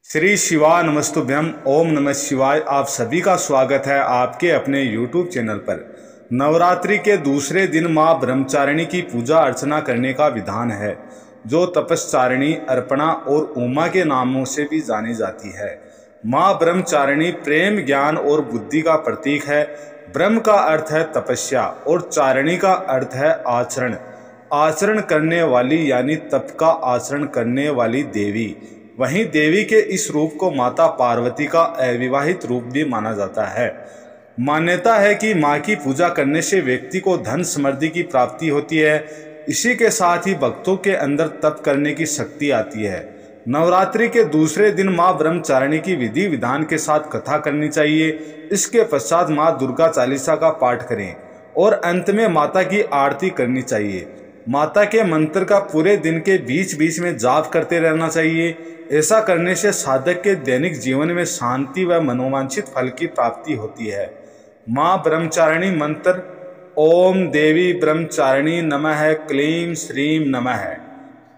श्री शिवा नमस्तुभ्यम। ओम नमः शिवाय। आप सभी का स्वागत है आपके अपने YouTube चैनल पर। नवरात्रि के दूसरे दिन माँ ब्रह्मचारिणी की पूजा अर्चना करने का विधान है, जो तपस्चारिणी, अर्पणा और उमा के नामों से भी जानी जाती है। माँ ब्रह्मचारिणी प्रेम, ज्ञान और बुद्धि का प्रतीक है। ब्रह्म का अर्थ है तपस्या और चारिणी का अर्थ है आचरण। आचरण करने वाली यानी तप का आचरण करने वाली देवी। वहीं देवी के इस रूप को माता पार्वती का अविवाहित रूप भी माना जाता है। मान्यता है कि माँ की पूजा करने से व्यक्ति को धन समृद्धि की प्राप्ति होती है। इसी के साथ ही भक्तों के अंदर तप करने की शक्ति आती है। नवरात्रि के दूसरे दिन माँ ब्रह्मचारिणी की विधि विधान के साथ कथा करनी चाहिए। इसके पश्चात माँ दुर्गा चालीसा का पाठ करें और अंत में माता की आरती करनी चाहिए। माता के मंत्र का पूरे दिन के बीच बीच में जाप करते रहना चाहिए। ऐसा करने से साधक के दैनिक जीवन में शांति व मनोवांछित फल की प्राप्ति होती है। माँ ब्रह्मचारिणी मंत्र: ओम देवी ब्रह्मचारिणी नमः, क्लीं श्रीं नमः।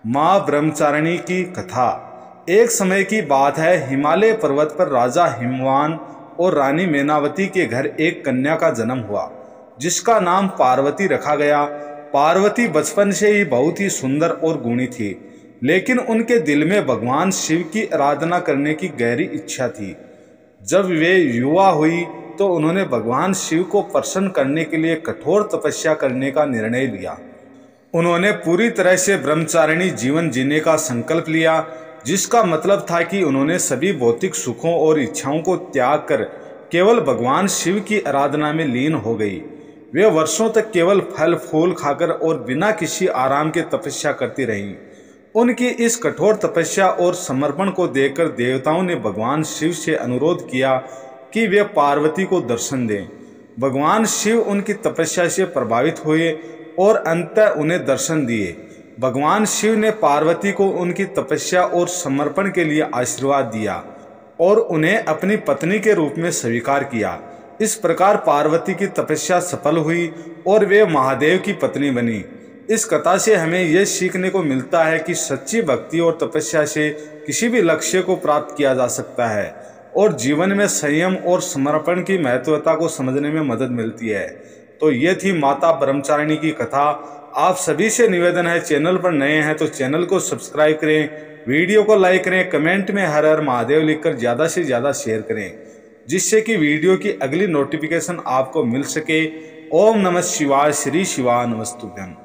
माँ ब्रह्मचारिणी की कथा। एक समय की बात है, हिमालय पर्वत पर राजा हिमवान और रानी मैनावती के घर एक कन्या का जन्म हुआ, जिसका नाम पार्वती रखा गया। पार्वती बचपन से ही बहुत ही सुंदर और गुणी थी, लेकिन उनके दिल में भगवान शिव की आराधना करने की गहरी इच्छा थी। जब वे युवा हुई तो उन्होंने भगवान शिव को प्रसन्न करने के लिए कठोर तपस्या करने का निर्णय लिया। उन्होंने पूरी तरह से ब्रह्मचारिणी जीवन जीने का संकल्प लिया, जिसका मतलब था कि उन्होंने सभी भौतिक सुखों और इच्छाओं को त्याग कर केवल भगवान शिव की आराधना में लीन हो गई। वे वर्षों तक केवल फल फूल खाकर और बिना किसी आराम के तपस्या करती रहीं। उनकी इस कठोर तपस्या और समर्पण को देखकर देवताओं ने भगवान शिव से अनुरोध किया कि वे पार्वती को दर्शन दें। भगवान शिव उनकी तपस्या से प्रभावित हुए और अंततः उन्हें दर्शन दिए। भगवान शिव ने पार्वती को उनकी तपस्या और समर्पण के लिए आशीर्वाद दिया और उन्हें अपनी पत्नी के रूप में स्वीकार किया। इस प्रकार पार्वती की तपस्या सफल हुई और वे महादेव की पत्नी बनी। इस कथा से हमें यह सीखने को मिलता है कि सच्ची भक्ति और तपस्या से किसी भी लक्ष्य को प्राप्त किया जा सकता है और जीवन में संयम और समर्पण की महत्वता को समझने में मदद मिलती है। तो ये थी माता ब्रह्मचारिणी की कथा। आप सभी से निवेदन है, चैनल पर नए हैं तो चैनल को सब्सक्राइब करें, वीडियो को लाइक करें, कमेंट में हर हर महादेव लिखकर ज़्यादा से ज़्यादा शेयर करें, जिससे कि वीडियो की अगली नोटिफिकेशन आपको मिल सके। ओम नमः शिवाय। श्री शिवा नमस्तुभ्यम।